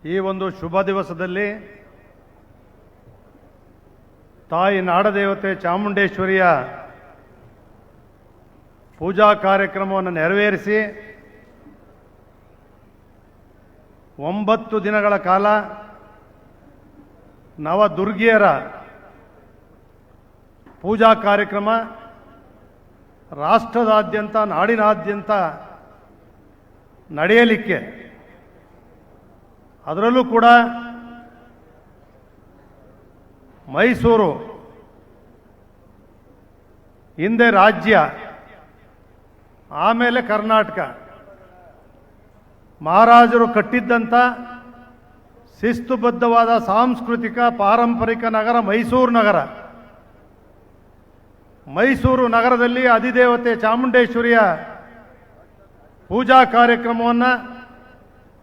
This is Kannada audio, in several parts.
ಈ ಒಂದು ಶುಭ ದಿವಸದಲ್ಲಿ ತಾಯಿ ನಾಡದೇವತೆ ಚಾಮುಂಡೇಶ್ವರಿಯ ಪೂಜಾ ಕಾರ್ಯಕ್ರಮವನ್ನು ನೆರವೇರಿಸಿ 9 ದಿನಗಳ ಕಾಲ ನವದುರ್ಗಿಯರ ಪೂಜಾ ಕಾರ್ಯಕ್ರಮ ರಾಷ್ಟ್ರದಾದ್ಯಂತ ನಾಡಿನಾದ್ಯಂತ ನಡೆಯಲಿಕ್ಕೆ, ಅದರಲ್ಲೂ ಕೂಡ ಮೈಸೂರು ಹಿಂದೆ ರಾಜ್ಯ, ಆಮೇಲೆ ಕರ್ನಾಟಕ, ಮಹಾರಾಜರು ಕಟ್ಟಿದ್ದಂಥ ಶಿಸ್ತುಬದ್ಧವಾದ ಸಾಂಸ್ಕೃತಿಕ ಪಾರಂಪರಿಕ ನಗರ ಮೈಸೂರು ನಗರ. ಮೈಸೂರು ನಗರದಲ್ಲಿ ಅಧಿದೇವತೆ ಚಾಮುಂಡೇಶ್ವರಿಯ ಪೂಜಾ ಕಾರ್ಯಕ್ರಮವನ್ನು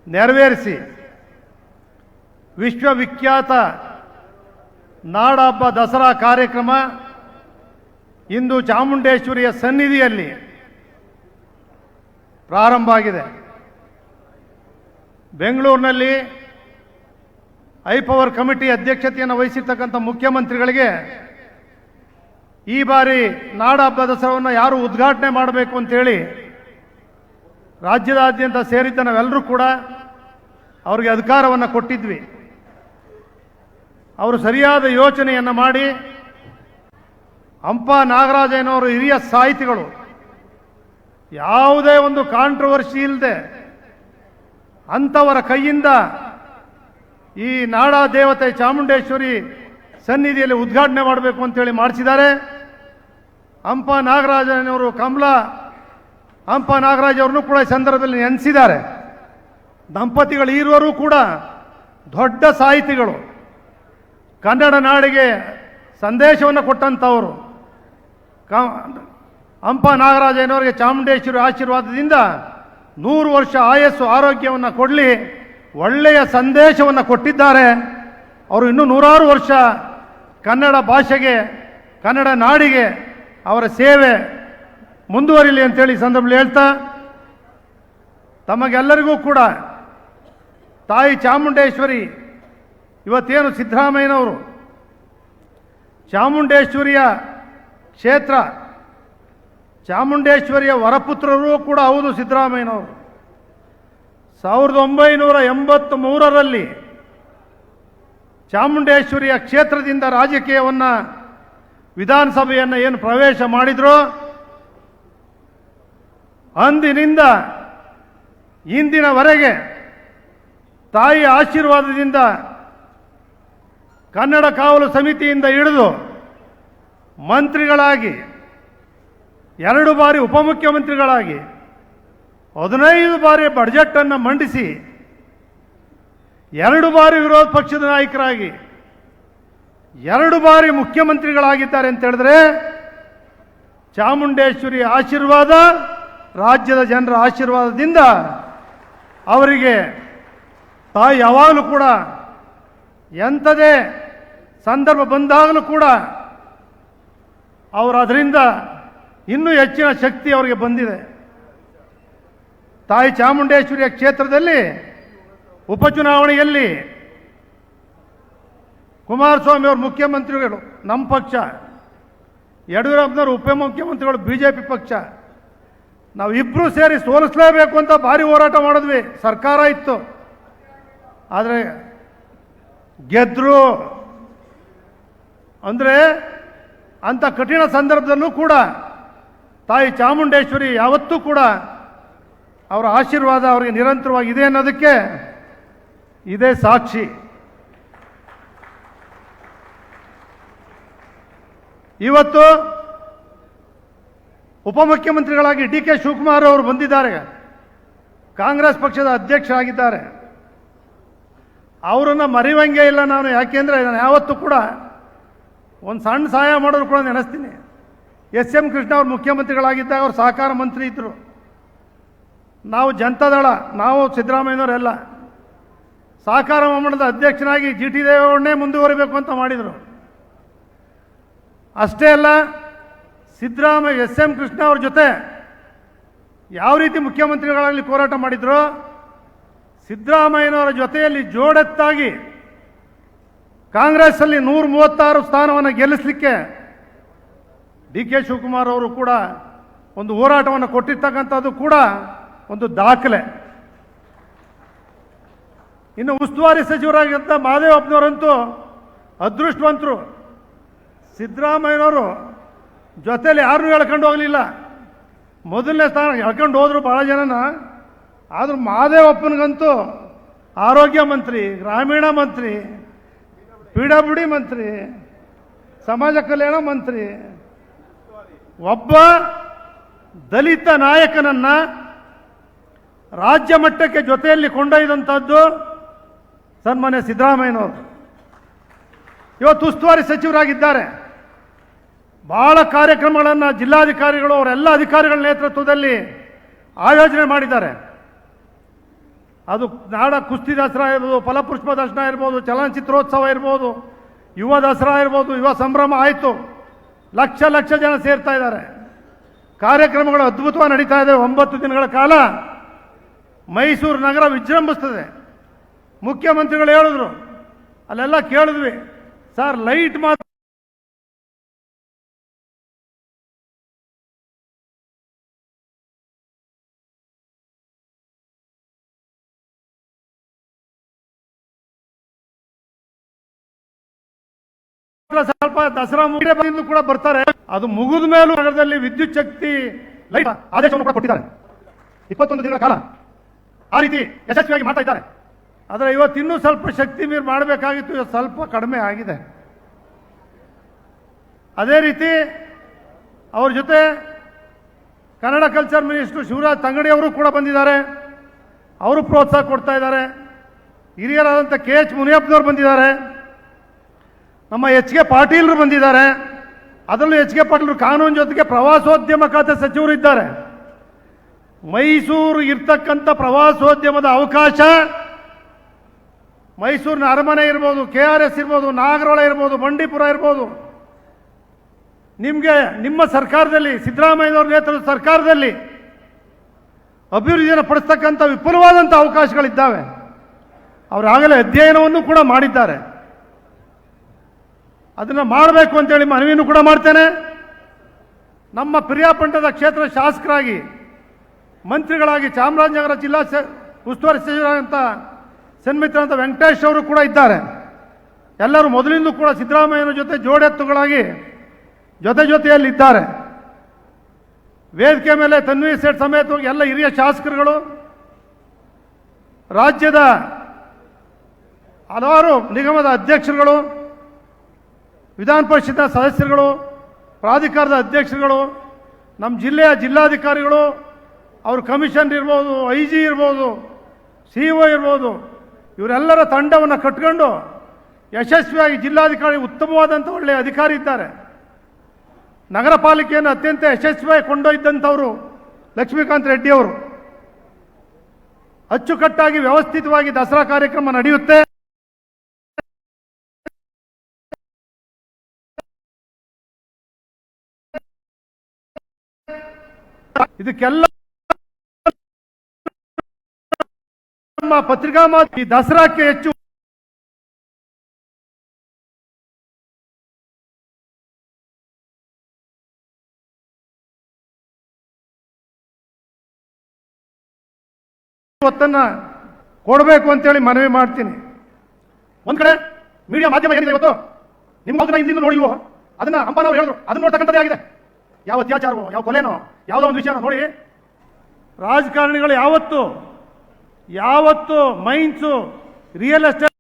ನೆರವೇರಿಸಿ ವಿಶ್ವವಿಖ್ಯಾತ ನಾಡಹಬ್ಬ ದಸರಾ ಕಾರ್ಯಕ್ರಮ ಇಂದು ಚಾಮುಂಡೇಶ್ವರಿಯ ಸನ್ನಿಧಿಯಲ್ಲಿ ಪ್ರಾರಂಭ ಆಗಿದೆ. ಬೆಂಗಳೂರಿನಲ್ಲಿ ಹೈಪವರ್ ಕಮಿಟಿ ಅಧ್ಯಕ್ಷತೆಯನ್ನು ವಹಿಸಿರ್ತಕ್ಕಂಥ ಮುಖ್ಯಮಂತ್ರಿಗಳಿಗೆ ಈ ಬಾರಿ ನಾಡಹಬ್ಬ ದಸರಾವನ್ನು ಯಾರು ಉದ್ಘಾಟನೆ ಮಾಡಬೇಕು ಅಂತೇಳಿ ರಾಜ್ಯದಾದ್ಯಂತ ಸೇರಿದ್ದ ನಾವೆಲ್ಲರೂ ಕೂಡ ಅವರಿಗೆ ಅಧಿಕಾರವನ್ನು ಕೊಟ್ಟಿದ್ವಿ. ಅವರು ಸರಿಯಾದ ಯೋಚನೆಯನ್ನು ಮಾಡಿ ಹಂಪ ನಾಗರಾಜಯ್ಯನವರು ಹಿರಿಯ ಸಾಹಿತಿಗಳು, ಯಾವುದೇ ಒಂದು ಕಾಂಟ್ರವರ್ಸಿ ಇಲ್ಲದೆ ಅಂಥವರ ಕೈಯಿಂದ ಈ ನಾಡ ದೇವತೆ ಚಾಮುಂಡೇಶ್ವರಿ ಸನ್ನಿಧಿಯಲ್ಲಿ ಉದ್ಘಾಟನೆ ಮಾಡಬೇಕು ಅಂತೇಳಿ ಮಾಡಿಸಿದ್ದಾರೆ. ಹಂಪ ನಾಗರಾಜನವರು, ಹಂಪ ನಾಗರಾಜ್ ಅವ್ರನ್ನೂ ಕೂಡ ಈ ಸಂದರ್ಭದಲ್ಲಿ ನೆನೆಸಿದ್ದಾರೆ. ದಂಪತಿಗಳು ಇರುವರು ಕೂಡ ದೊಡ್ಡ ಸಾಹಿತಿಗಳು, ಕನ್ನಡ ನಾಡಿಗೆ ಸಂದೇಶವನ್ನು ಕೊಟ್ಟಂಥವರು. ಹಂಪ ನಾಗರಾಜನವರಿಗೆ ಚಾಮುಂಡೇಶ್ವರಿ ಆಶೀರ್ವಾದದಿಂದ 100 ವರ್ಷ ಆಯಸ್ಸು ಆರೋಗ್ಯವನ್ನು ಕೊಡಲಿ, ಒಳ್ಳೆಯ ಸಂದೇಶವನ್ನು ಕೊಟ್ಟಿದ್ದಾರೆ. ಅವರು ಇನ್ನೂ 100 ವರ್ಷ ಕನ್ನಡ ಭಾಷೆಗೆ, ಕನ್ನಡ ನಾಡಿಗೆ ಅವರ ಸೇವೆ ಮುಂದುವರಿಲಿ ಅಂತೇಳಿ ಸಂದರ್ಭದಲ್ಲಿ ಹೇಳ್ತಾ, ತಮಗೆಲ್ಲರಿಗೂ ಕೂಡ ತಾಯಿ ಚಾಮುಂಡೇಶ್ವರಿ ಇವತ್ತೇನು ಸಿದ್ದರಾಮಯ್ಯನವರು ಚಾಮುಂಡೇಶ್ವರಿಯ ಕ್ಷೇತ್ರ, ಚಾಮುಂಡೇಶ್ವರಿಯ ವರಪುತ್ರರೂ ಕೂಡ ಹೌದು ಸಿದ್ದರಾಮಯ್ಯನವರು. 1983ರಲ್ಲಿ ಚಾಮುಂಡೇಶ್ವರಿಯ ಕ್ಷೇತ್ರದಿಂದ ರಾಜಕೀಯವನ್ನು, ವಿಧಾನಸಭೆಯನ್ನು ಏನು ಪ್ರವೇಶ ಮಾಡಿದ್ರು, ಅಂದಿನಿಂದ ಇಂದಿನವರೆಗೆ ತಾಯಿ ಆಶೀರ್ವಾದದಿಂದ ಕನ್ನಡ ಕಾವಲು ಸಮಿತಿಯಿಂದ ಹಿಡಿದು ಮಂತ್ರಿಗಳಾಗಿ, 2 ಬಾರಿ ಉಪಮುಖ್ಯಮಂತ್ರಿಗಳಾಗಿ, 15 ಬಾರಿ ಬಡ್ಜೆಟನ್ನು ಮಂಡಿಸಿ, 2 ಬಾರಿ ವಿರೋಧ ಪಕ್ಷದ ನಾಯಕರಾಗಿ, 2 ಬಾರಿ ಮುಖ್ಯಮಂತ್ರಿಗಳಾಗಿದ್ದಾರೆ ಅಂತ ಹೇಳಿದ್ರೆ ಚಾಮುಂಡೇಶ್ವರಿ ಆಶೀರ್ವಾದ, ರಾಜ್ಯದ ಜನರ ಆಶೀರ್ವಾದದಿಂದ ಅವರಿಗೆ ತಾಯಿ ಯಾವಾಗಲೂ ಕೂಡ ಎಂಥದೇ ಸಂದರ್ಭ ಬಂದಾಗಲೂ ಕೂಡ ಅವರು ಅದರಿಂದ ಇನ್ನೂ ಹೆಚ್ಚಿನ ಶಕ್ತಿ ಅವರಿಗೆ ಬಂದಿದೆ. ತಾಯಿ ಚಾಮುಂಡೇಶ್ವರಿಯ ಕ್ಷೇತ್ರದಲ್ಲಿ ಉಪಚುನಾವಣೆಯಲ್ಲಿ ಕುಮಾರಸ್ವಾಮಿ ಅವರು ಮುಖ್ಯಮಂತ್ರಿಗಳು ನಮ್ಮ ಪಕ್ಷ, ಯಡಿಯೂರಪ್ಪನವರು ಉಪಮುಖ್ಯಮಂತ್ರಿಗಳು BJP ಪಕ್ಷ, ನಾವು ಇಬ್ಬರೂ ಸೇರಿ ಸೋಲಿಸಲೇಬೇಕು ಅಂತ ಭಾರಿ ಹೋರಾಟ ಮಾಡಿದ್ವಿ. ಸರ್ಕಾರ ಇತ್ತು, ಆದರೆ ಗೆದ್ರು. ಅಂದರೆ ಅಂಥ ಕಠಿಣ ಸಂದರ್ಭದಲ್ಲೂ ಕೂಡ ತಾಯಿ ಚಾಮುಂಡೇಶ್ವರಿ ಯಾವತ್ತೂ ಕೂಡ ಅವರ ಆಶೀರ್ವಾದ ಅವರಿಗೆ ನಿರಂತರವಾಗಿ ಇದೆ ಅನ್ನೋದಕ್ಕೆ ಇದೇ ಸಾಕ್ಷಿ. ಇವತ್ತು ಉಪಮುಖ್ಯಮಂತ್ರಿಗಳಾಗಿ DK ಶಿವಕುಮಾರ್ ಅವರು ಬಂದಿದ್ದಾರೆ, ಕಾಂಗ್ರೆಸ್ ಪಕ್ಷದ ಅಧ್ಯಕ್ಷರಾಗಿದ್ದಾರೆ. ಅವರನ್ನು ಮರೆಯುವಂಗೆ ಇಲ್ಲ ನಾನು. ಯಾಕೆಂದರೆ ನಾನು ಯಾವತ್ತೂ ಕೂಡ ಒಂದು ಸಣ್ಣ ಸಹಾಯ ಮಾಡೋರು ಕೂಡ ನೆನೆಸ್ತೀನಿ. SM ಕೃಷ್ಣ ಅವರು ಮುಖ್ಯಮಂತ್ರಿಗಳಾಗಿದ್ದಾಗ ಅವರು ಸಹಕಾರ ಮಂತ್ರಿ ಇದ್ದರು. ನಾವು ಜನತಾದಳ, ನಾವು ಸಿದ್ದರಾಮಯ್ಯನವರೆಲ್ಲ ಸಹಕಾರ ಮಂಡಳದ ಅಧ್ಯಕ್ಷನಾಗಿ GT ದೇವೇಗೌಡನೇ ಮುಂದುವರಿಬೇಕು ಅಂತ ಮಾಡಿದರು. ಅಷ್ಟೇ ಅಲ್ಲ, ಸಿದ್ದರಾಮಯ್ಯ SM ಕೃಷ್ಣ ಅವ್ರ ಜೊತೆ ಯಾವ ರೀತಿ ಮುಖ್ಯಮಂತ್ರಿಗಳಾಗಲಿ ಹೋರಾಟ ಮಾಡಿದ್ರು, ಸಿದ್ದರಾಮಯ್ಯನವರ ಜೊತೆಯಲ್ಲಿ ಜೋಡೆತ್ತಾಗಿ ಕಾಂಗ್ರೆಸ್ಸಲ್ಲಿ 136 ಸ್ಥಾನವನ್ನು ಗೆಲ್ಲಿಸಲಿಕ್ಕೆ ಡಿ ಕೆ ಶಿವಕುಮಾರ್ ಅವರು ಕೂಡ ಒಂದು ಹೋರಾಟವನ್ನು ಕೊಟ್ಟಿರ್ತಕ್ಕಂಥದ್ದು ಕೂಡ ಒಂದು ದಾಖಲೆ. ಇನ್ನು ಉಸ್ತುವಾರಿ ಸಚಿವರಾಗಿದ್ದ ಮಹದೇವಪ್ಪನವರಂತೂ ಅದೃಷ್ಟವಂತರು. ಸಿದ್ದರಾಮಯ್ಯನವರು ಜೊತೆಯಲ್ಲಿ ಯಾರನ್ನೂ ಎಳ್ಕೊಂಡು ಹೋಗಲಿಲ್ಲ. ಮೊದಲನೇ ಸ್ಥಾನ ಎಳ್ಕೊಂಡು ಹೋದರು ಭಾಳ ಜನನ. ಆದರೂ ಮಹದೇವಪ್ಪನಿಗಂತೂ ಆರೋಗ್ಯ ಮಂತ್ರಿ, ಗ್ರಾಮೀಣ ಮಂತ್ರಿ, PWD ಮಂತ್ರಿ, ಸಮಾಜ ಕಲ್ಯಾಣ ಮಂತ್ರಿ, ಒಬ್ಬ ದಲಿತ ನಾಯಕನನ್ನು ರಾಜ್ಯ ಮಟ್ಟಕ್ಕೆ ಜೊತೆಯಲ್ಲಿ ಕೊಂಡೊಯ್ದಂಥದ್ದು ಸನ್ಮಾನ್ಯ ಸಿದ್ದರಾಮಯ್ಯನವರು. ಇವತ್ತು ಉಸ್ತುವಾರಿ ಸಚಿವರಾಗಿದ್ದಾರೆ. ಬಹಳ ಕಾರ್ಯಕ್ರಮಗಳನ್ನು ಜಿಲ್ಲಾಧಿಕಾರಿಗಳು ಅವರೆಲ್ಲ ಅಧಿಕಾರಿಗಳ ನೇತೃತ್ವದಲ್ಲಿ ಆಯೋಜನೆ ಮಾಡಿದ್ದಾರೆ. ಅದು ನಾಡ ಕುಸ್ತಿ ದಸರಾ ಇರ್ಬೋದು, ಫಲಪುಷ್ಪ ದರ್ಶನ ಇರ್ಬೋದು, ಚಲನಚಿತ್ರೋತ್ಸವ ಇರ್ಬೋದು, ಯುವ ದಸರಾ ಇರ್ಬೋದು, ಯುವ ಸಂಭ್ರಮ ಆಯಿತು. ಲಕ್ಷ ಲಕ್ಷ ಜನ ಸೇರ್ತಾ ಇದ್ದಾರೆ. ಕಾರ್ಯಕ್ರಮಗಳು ಅದ್ಭುತವಾಗಿ ನಡೀತಾ ಇದೆ. 9 ದಿನಗಳ ಕಾಲ ಮೈಸೂರು ನಗರ ವಿಜೃಂಭಿಸ್ತದೆ. ಮುಖ್ಯಮಂತ್ರಿಗಳು ಹೇಳಿದ್ರು, ಅಲ್ಲೆಲ್ಲ ಕೇಳಿದ್ವಿ, ಸರ್ ಲೈಟ್ ಮಾತ್ರ ಸ್ವಲ್ಪ ದಸರಾ ಮುಗಿದು ಕೂಡ ಬರ್ತಾರೆ. ಅದು ಮುಗಿದ ಮೇಲೂ ನಗರದಲ್ಲಿ ವಿದ್ಯುತ್ ಶಕ್ತಿ ಲೈಟ್ ಆದೇಶವನ್ನು ಕೂಡ ಕೊಟ್ಟಿದ್ದಾರೆ 21 ದಿನಗಳ ಕಾಲ. ಆ ರೀತಿ ಯಶಸ್ವಿಯಾಗಿ ಮಾಡ್ತಾ ಇದ್ದಾರೆ. ಆದರೆ ಇವತ್ತು ಇನ್ನೂ ಸ್ವಲ್ಪ ಶಕ್ತಿ ಮೀರಿ ಮಾಡಬೇಕಾಗಿತ್ತು, ಇವತ್ತು ಸ್ವಲ್ಪ ಕಡಿಮೆ ಆಗಿದೆ. ಅದೇ ರೀತಿ ಅವ್ರ ಜೊತೆ ಕನ್ನಡ ಕಲ್ಚರ್ ಮಿನಿಸ್ಟರ್ ಶಿವರಾಜ್ ತಂಗಡಿ ಅವರು ಕೂಡ ಬಂದಿದ್ದಾರೆ. ಅವರು ಪ್ರೋತ್ಸಾಹ ಕೊಡ್ತಾ ಇದ್ದಾರೆ. ಹಿರಿಯರಾದಂಥ KH ಮುನಿಯಪ್ಪನವರು ಬಂದಿದ್ದಾರೆ. ನಮ್ಮ HK ಪಾಟೀಲ್ರು ಬಂದಿದ್ದಾರೆ. ಅದರಲ್ಲೂ HK ಪಾಟೀಲ್ರು ಕಾನೂನು ಜೊತೆಗೆ ಪ್ರವಾಸೋದ್ಯಮ ಖಾತೆ ಸಚಿವರು ಇದ್ದಾರೆ. ಮೈಸೂರು ಇರ್ತಕ್ಕಂಥ ಪ್ರವಾಸೋದ್ಯಮದ ಅವಕಾಶ ಮೈಸೂರಿನ ಅರಮನೆ ಇರ್ಬೋದು, KRS ಇರ್ಬೋದು, ನಾಗರೋಳ ಇರ್ಬೋದು, ಬಂಡೀಪುರ ಇರ್ಬೋದು, ನಿಮಗೆ ನಿಮ್ಮ ಸರ್ಕಾರದಲ್ಲಿ ಸಿದ್ದರಾಮಯ್ಯನವರ ನೇತೃತ್ವದ ಸರ್ಕಾರದಲ್ಲಿ ಅಭಿವೃದ್ಧಿಯನ್ನು ಪಡಿಸ್ತಕ್ಕಂಥ ವಿಪುಲವಾದಂಥ ಅವಕಾಶಗಳಿದ್ದಾವೆ. ಅವರಾಗಲೇ ಅಧ್ಯಯನವನ್ನು ಕೂಡ ಮಾಡಿದ್ದಾರೆ. ಅದನ್ನು ಮಾಡಬೇಕು ಅಂತೇಳಿ ಮನವಿಯನ್ನು ಕೂಡ ಮಾಡ್ತೇನೆ. ನಮ್ಮ ಪಿರಿಯಾಪಟ್ಟಣದ ಕ್ಷೇತ್ರ ಶಾಸಕರಾಗಿ, ಮಂತ್ರಿಗಳಾಗಿ ಚಾಮರಾಜನಗರ ಜಿಲ್ಲಾ ಉಸ್ತುವಾರಿ ಸಚಿವರಾದಂಥ ಸನ್ಮಿತ್ರ ಅಂತ ವೆಂಕಟೇಶ್ ಅವರು ಕೂಡ ಇದ್ದಾರೆ. ಎಲ್ಲರೂ ಮೊದಲಿಂದ ಕೂಡ ಸಿದ್ದರಾಮಯ್ಯನ ಜೊತೆ ಜೋಡೆತ್ತುಗಳಾಗಿ ಜೊತೆಯಲ್ಲಿದ್ದಾರೆ. ವೇದಿಕೆ ಮೇಲೆ ತನ್ವೀರ್ ಸೇಠ್ ಸಮೇತವಾಗಿ ಎಲ್ಲ ಹಿರಿಯ ಶಾಸಕರುಗಳು, ರಾಜ್ಯದ ಹಲವಾರು ನಿಗಮದ ಅಧ್ಯಕ್ಷರುಗಳು, ವಿಧಾನ ಪರಿಷತ್ನ ಸದಸ್ಯರುಗಳು, ಪ್ರಾಧಿಕಾರದ ಅಧ್ಯಕ್ಷರುಗಳು, ನಮ್ಮ ಜಿಲ್ಲೆಯ ಜಿಲ್ಲಾಧಿಕಾರಿಗಳು, ಅವ್ರ ಕಮಿಷನರ್ ಇರ್ಬೋದು, IG ಇರ್ಬೋದು, CO ಇರ್ಬೋದು, ಇವರೆಲ್ಲರ ತಂಡವನ್ನು ಕಟ್ಕೊಂಡು ಯಶಸ್ವಿಯಾಗಿ ಜಿಲ್ಲಾಧಿಕಾರಿ ಉತ್ತಮವಾದಂಥ ಒಳ್ಳೆಯ ಅಧಿಕಾರಿ ಇದ್ದಾರೆ. ನಗರ ಪಾಲಿಕೆಯನ್ನು ಅತ್ಯಂತ ಯಶಸ್ವಿಯಾಗಿ ಕೊಂಡೊಯ್ದಂಥವರು ಲಕ್ಷ್ಮೀಕಾಂತ್ ರೆಡ್ಡಿ ಅವರು. ಅಚ್ಚುಕಟ್ಟಾಗಿ ವ್ಯವಸ್ಥಿತವಾಗಿ ದಸರಾ ಕಾರ್ಯಕ್ರಮ ನಡೆಯುತ್ತೆ. ಇದಕ್ಕೆಲ್ಲ ನಮ್ಮ ಪತ್ರಿಕಾ ಮಾಧ್ಯಮ ಈ ದಸರಾಕ್ಕೆ ಹೆಚ್ಚು ಒತ್ತನ್ನು ಕೊಡಬೇಕು ಅಂತೇಳಿ ಮನವಿ ಮಾಡ್ತೀನಿ. ಒಂದ್ ಕಡೆ ಮೀಡಿಯಾ ಮಾಧ್ಯಮ ಏನಿದೆ ಇವತ್ತು, ನಿಮ್ಮ ಹಿಂದಿನ ನೋಡಿಲ್ವೋ, ಅದನ್ನ ಅಂಬಾನವ್ರು ಹೇಳಿದ್ರು, ಅದನ್ನ ನೋಡ್ತಕ್ಕಂಥದ್ದೇ ಆಗಿದೆ. ಯಾವ ಅತ್ಯಾಚಾರವೋ, ಯಾವ ಕೊಲೆನೋ, ಯಾವುದೋ ಒಂದು ವಿಷಯನ ನೋಡಿ. ರಾಜಕಾರಣಿಗಳು ಯಾವತ್ತು ಮೈನ್ಸು, ರಿಯಲ್ ಎಸ್ಟೇಟ್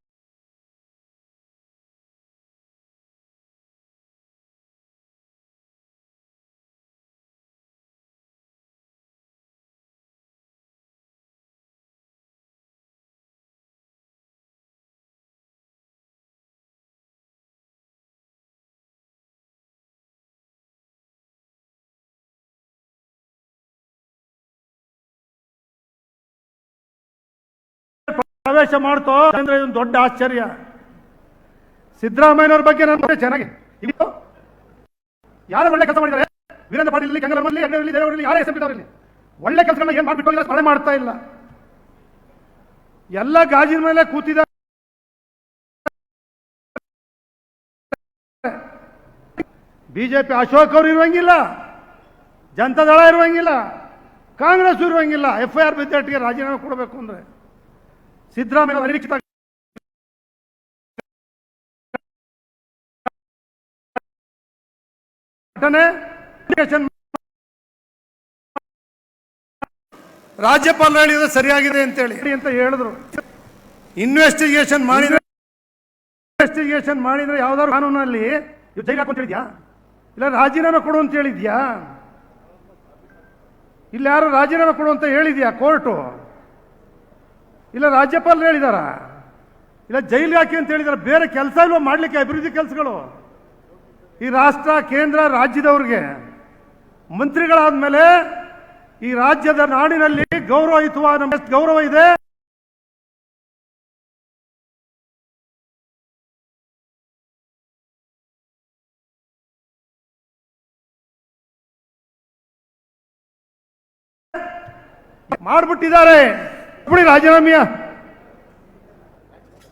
ಪ್ರವೇಶ ಮಾಡ್ತೋ ಅಂದ್ರೆ ಇದೊಂದು ದೊಡ್ಡ ಆಶ್ಚರ್ಯ. ಸಿದ್ದರಾಮಯ್ಯನವ್ರ ಬಗ್ಗೆ ನಾನು ಚೆನ್ನಾಗಿ ಯಾರು ಒಳ್ಳೆ ಕೆಲಸ ಮಾಡಿದ್ದಾರೆ, ವೀರೇಂದ್ರ ಪಾಟೀಲ್ ಕಂಗಲಮಲ್ಲಿ, ದೇವರಲ್ಲಿ, ಯಾರೇ ಹೆಸರು ಅವರಲ್ಲಿ ಒಳ್ಳೆ ಕೆಲಸಗಳನ್ನ ಏನ್ ಮಾಡ್ಬಿಟ್ಟು ಸ್ಮರಣೆ ಮಾಡ್ತಾ ಇಲ್ಲ. ಎಲ್ಲ ಗಾಜಿನ ಮೇಲೆ ಕೂತಿದ್ದಾರೆ. ಬಿಜೆಪಿ ಅಶೋಕ್ ಅವರು ಇರುವಂಗಿಲ್ಲ, ಜನತಾದಳ ಇರುವಂಗಿಲ್ಲ, ಕಾಂಗ್ರೆಸ್ ಇರುವಂಗಿಲ್ಲ. FIR ವಿದ್ಯಾರ್ಥಿಗೆ ರಾಜೀನಾಮೆ ಕೊಡಬೇಕು ಅಂದ್ರೆ ಸಿದ್ದರಾಮಯ್ಯ ಅನಿರೀಕ್ಷಿತ ಘಟನೆ. ರಾಜ್ಯಪಾಲರು ಹೇಳಿದ್ರೆ ಸರಿಯಾಗಿದೆ ಅಂತೇಳಿ ಅಂತ ಹೇಳಿದ್ರು. ಇನ್ವೆಸ್ಟಿಗೇಷನ್ ಮಾಡಿದ್ರೆ ಯಾವ್ದಾದ್ರು ಕಾನೂನಲ್ಲಿ ಜೈಲು ಹಾಕು ಅಂತ ಹೇಳಿದ್ಯಾ? ಇಲ್ಲ ರಾಜೀನಾಮೆ ಕೊಡು ಅಂತ ಹೇಳಿದ್ಯಾ? ಇಲ್ಲ ಯಾರು ರಾಜೀನಾಮೆ ಕೊಡು ಅಂತ ಹೇಳಿದ್ಯಾ ಕೋರ್ಟು? ಇಲ್ಲ ರಾಜ್ಯಪಾಲರು ಹೇಳಿದಾರ? ಇಲ್ಲ ಜೈಲಿಗೆ ಹಾಕಿ ಅಂತ ಹೇಳಿದಾರ? ಬೇರೆ ಕೆಲಸ ಇಲ್ವ ಮಾಡ್ಲಿಕ್ಕೆ ಅಭಿವೃದ್ಧಿ ಕೆಲಸಗಳು? ಈ ರಾಷ್ಟ್ರ, ಕೇಂದ್ರ, ರಾಜ್ಯದವ್ರಿಗೆ ಮಂತ್ರಿಗಳಾದ ಮೇಲೆ ಈ ರಾಜ್ಯದ ನಾಡಿನಲ್ಲಿ ಗೌರವಯುತವಾದ ನಮಗೆ ಗೌರವ ಇದೆ. ಮಾಡ್ಬಿಟ್ಟಿದ್ದಾರೆ. ಬಿಡಿ ರಾಜೀನಾಮೆಯ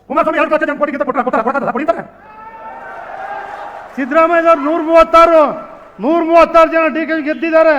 ಕುಮಾರಸ್ವಾಮಿ 2 ಲಕ್ಷ ಕೋಟಿಗಿಂತ ಕೊಟ್ಟಿದ್ದಾರೆ. ಸಿದ್ದರಾಮಯ್ಯದವರು 136 ಜನ DK ಗೆದ್ದಿದ್ದಾರೆ.